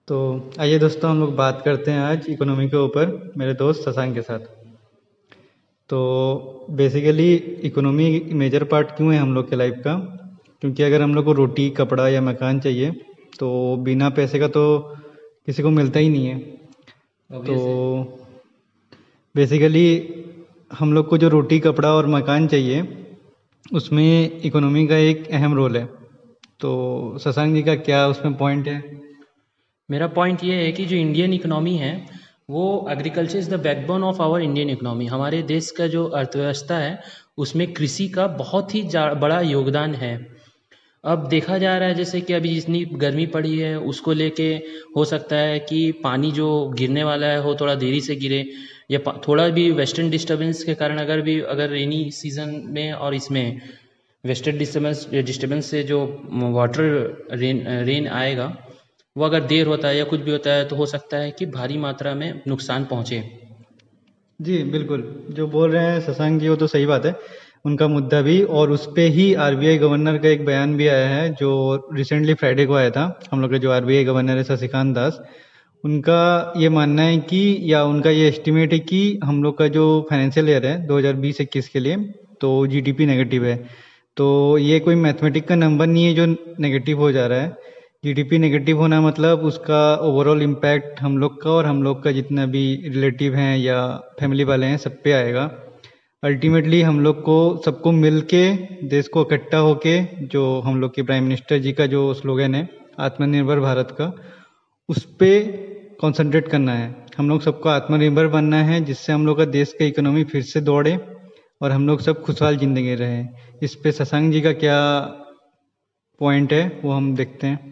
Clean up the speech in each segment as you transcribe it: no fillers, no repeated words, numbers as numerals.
तो आइए दोस्तों, हम लोग बात करते हैं आज इकोनॉमी के ऊपर मेरे दोस्त शशांक के साथ। तो बेसिकली इकोनॉमी मेजर पार्ट क्यों है हम लोग के लाइफ का? क्योंकि अगर हम लोग को रोटी, कपड़ा या मकान चाहिए तो बिना पैसे का तो किसी को मिलता ही नहीं है। तो ऑब्वियस है। बेसिकली हम लोग को जो रोटी, कपड़ा और मकान चाहिए उसमें इकोनॉमी का एक अहम रोल है। तो शशांक जी का क्या उसमें पॉइंट है? मेरा पॉइंट ये है कि जो इंडियन इकोनॉमी है वो agriculture is the backbone of our Indian economy. हमारे देश का जो अर्थव्यवस्था है उसमें कृषि का बहुत ही बड़ा योगदान है। अब देखा जा रहा है जैसे कि अभी जितनी गर्मी पड़ी है उसको लेके हो सकता है कि पानी जो गिरने वाला है वो थोड़ा देरी से गिरे, या थोड़ा भी वेस्टर्न डिस्टर्बेंस के कारण अगर रेनी सीजन में और इसमें वेस्टर्न डिस्टर्बेंस से जो वाटर रेन आएगा वो अगर देर होता है या कुछ भी होता है तो हो सकता है कि भारी मात्रा में नुकसान पहुंचे। जी, बिल्कुल। जो बोल रहे हैं शशांक जी वो तो सही बात है। उनका मुद्दा भी, और उस पे ही आरबीआई गवर्नर का एक बयान भी आया है जो रिसेंटली फ्राइडे को आया था। हम लोग के जो आरबीआई गवर्नर है शशिकांत दास, उनका ये मानना है कि, या उनका ये एस्टिमेट है कि हम लोग का जो फाइनेंशियल ईयर है 2020-21 के लिए, तो जीडीपी नेगेटिव है। तो ये कोई मैथमेटिक का नंबर नहीं है जो नेगेटिव हो जा रहा है। जीडीपी नेगेटिव होना मतलब उसका ओवरऑल इम्पैक्ट हम लोग का और हम लोग का जितना भी रिलेटिव हैं या फैमिली वाले हैं सब पे आएगा। अल्टीमेटली हम लोग को सबको मिल के देश को इकट्ठा होके, जो हम लोग के प्राइम मिनिस्टर जी का जो स्लोगन है आत्मनिर्भर भारत का, उस पे कंसंट्रेट करना है। हम लोग सबको आत्मनिर्भर बनना है जिससे हम लोग का देश का इकोनॉमी फिर से दौड़े और हम लोग सब खुशहाल जिंदगी रहे। इस पे शशांक जी का क्या पॉइंट है वो हम देखते हैं।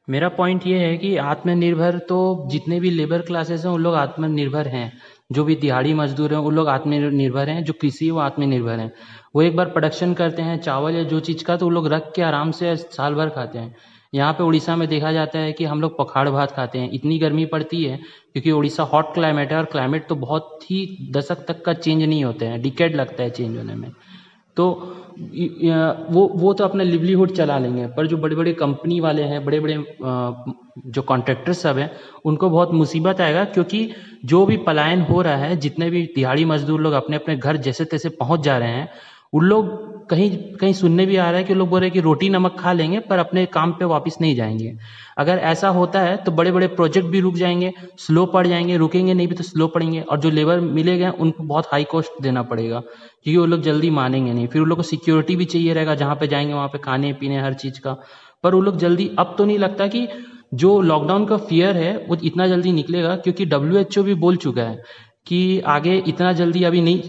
मेरा पॉइंट ये है कि आत्मनिर्भर तो जितने भी लेबर क्लासेस हैं उन लोग आत्मनिर्भर हैं। जो भी दिहाड़ी मजदूर हैं उन लोग आत्मनिर्भर हैं। जो कृषि है वो आत्मनिर्भर हैं। वो एक बार प्रोडक्शन करते हैं चावल या जो चीज़ का तो वो लोग रख के आराम से साल भर खाते हैं। यहाँ पे उड़ीसा में देखा जाता है कि हम लोग पखाड़ भात खाते हैं। इतनी गर्मी पड़ती है क्योंकि उड़ीसा हॉट क्लाइमेट है और क्लाइमेट तो बहुत ही दशक तक का चेंज नहीं होते हैं, डिकेड लगता है चेंज होने में। तो वो तो अपना लिवलीहुड चला लेंगे, पर जो बड़े बड़े कंपनी वाले हैं, बड़े बड़े जो कॉन्ट्रैक्टर सब हैं उनको बहुत मुसीबत आएगा, क्योंकि जो भी पलायन हो रहा है, जितने भी दिहाड़ी मजदूर लोग अपने अपने घर जैसे तैसे पहुंच जा रहे हैं, उन लोग कहीं कहीं सुनने भी आ रहा है कि लोग बोल रहे हैं कि रोटी नमक खा लेंगे पर अपने काम पे वापस नहीं जाएंगे। अगर ऐसा होता है तो बड़े बड़े प्रोजेक्ट भी रुक जाएंगे, स्लो पड़ जाएंगे, रुकेंगे नहीं भी तो स्लो पड़ेंगे, और जो लेबर मिलेगा उनको बहुत हाई कॉस्ट देना पड़ेगा क्योंकि वो लोग जल्दी मानेंगे नहीं। फिर उन लोग को सिक्योरिटी भी चाहिए रहेगा, जहाँ पे जाएंगे वहाँ पे खाने पीने हर चीज़ का। पर वो लोग जल्दी, अब तो नहीं लगता कि जो लॉकडाउन का फियर है वो इतना जल्दी निकलेगा, क्योंकि डब्ल्यूएचओ भी बोल चुका है कि आगे इतना जल्दी अभी नहीं,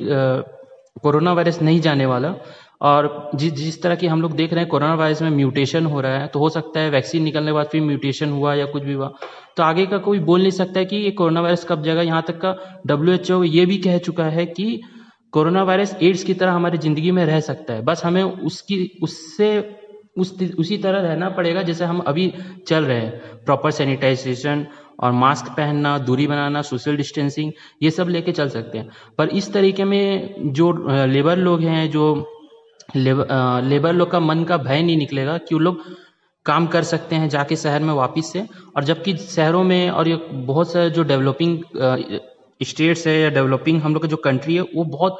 कोरोना वायरस नहीं जाने वाला। और जिस जिस तरह की हम लोग देख रहे हैं कोरोना वायरस में म्यूटेशन हो रहा है, तो हो सकता है वैक्सीन निकलने के बाद फिर म्यूटेशन हुआ या कुछ भी हुआ, तो आगे का कोई बोल नहीं सकता है कि ये कोरोना वायरस कब जाएगा। यहाँ तक का डब्ल्यूएचओ ये भी कह चुका है कि कोरोना वायरस एड्स की तरह हमारी ज़िंदगी में रह सकता है, बस हमें उसी तरह रहना पड़ेगा जैसे हम अभी चल रहे हैं। प्रॉपर सैनिटाइजेशन और मास्क पहनना, दूरी बनाना, सोशल डिस्टेंसिंग, ये सब लेके चल सकते हैं। पर इस तरीके में जो लेबर लोग हैं, जो लेबर लोग का मन का भय नहीं निकलेगा कि वो लोग काम कर सकते हैं जाके शहर में वापस से। और जबकि शहरों में और ये बहुत सारे जो डेवलपिंग स्टेट्स है या डेवलपिंग हम लोग का जो कंट्री है वो बहुत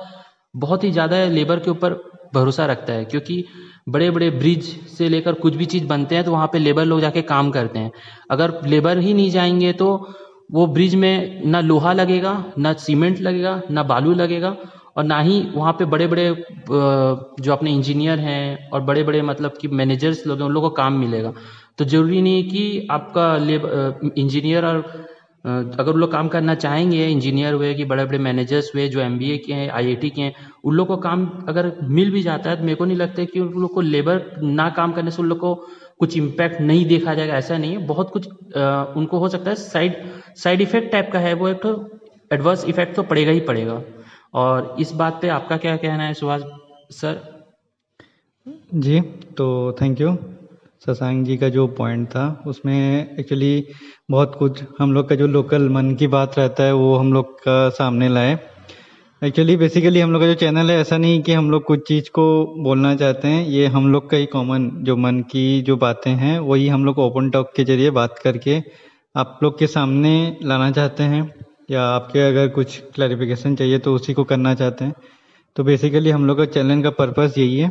बहुत ही ज़्यादा लेबर के ऊपर भरोसा रखता है, क्योंकि बड़े बड़े ब्रिज से लेकर कुछ भी चीज़ बनते हैं तो वहाँ पे लेबर लोग जाके काम करते हैं। अगर लेबर ही नहीं जाएंगे तो वो ब्रिज में ना लोहा लगेगा, ना सीमेंट लगेगा, ना बालू लगेगा, और ना ही वहाँ पे बड़े बड़े जो अपने इंजीनियर हैं और बड़े बड़े मतलब कि मैनेजर्स लोग हैं उन लोगों को काम मिलेगा। तो ज़रूरी नहीं है कि आपका इंजीनियर और अगर वो लोग काम करना चाहेंगे, इंजीनियर हुए कि बड़े बड़े मैनेजर्स हुए जो एमबीए के हैं, आईआईटी के हैं, उन लोग को काम अगर मिल भी जाता है तो मेरे को नहीं लगता है कि उन लोग को लेबर ना काम करने से उन लोग को कुछ इम्पैक्ट नहीं देखा जाएगा। ऐसा नहीं है, बहुत कुछ उनको हो सकता है साइड इफेक्ट टाइप का है वो, एक तो एडवर्स इफेक्ट तो पड़ेगा ही पड़ेगा। और इस बात पे आपका क्या कहना है सुभाष सर? जी, तो थैंक यू। शशांक जी का जो पॉइंट था उसमें एक्चुअली बहुत कुछ हम लोग का जो लोकल मन की बात रहता है वो हम लोग का सामने लाए। एक्चुअली बेसिकली हम लोग का जो चैनल है, ऐसा नहीं कि हम लोग कुछ चीज़ को बोलना चाहते हैं, ये हम लोग का ही कॉमन जो मन की जो बातें हैं वही हम लोग ओपन टॉक के जरिए बात करके आप लोग के सामने लाना चाहते हैं, या आपके अगर कुछ क्लैरिफिकेशन चाहिए तो उसी को करना चाहते हैं। तो बेसिकली हम लोग का चैनल का पर्पस यही है।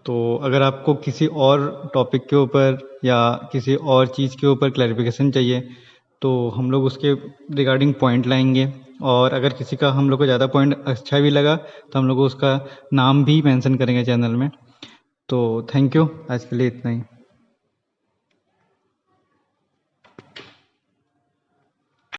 तो अगर आपको किसी और टॉपिक के ऊपर या किसी और चीज़ के ऊपर क्लैरिफिकेशन चाहिए तो हम लोग उसके रिगार्डिंग पॉइंट लाएंगे, और अगर किसी का हम लोग को ज़्यादा पॉइंट अच्छा भी लगा तो हम लोग उसका नाम भी मेंशन करेंगे चैनल में। तो थैंक यू, आज के लिए इतना ही।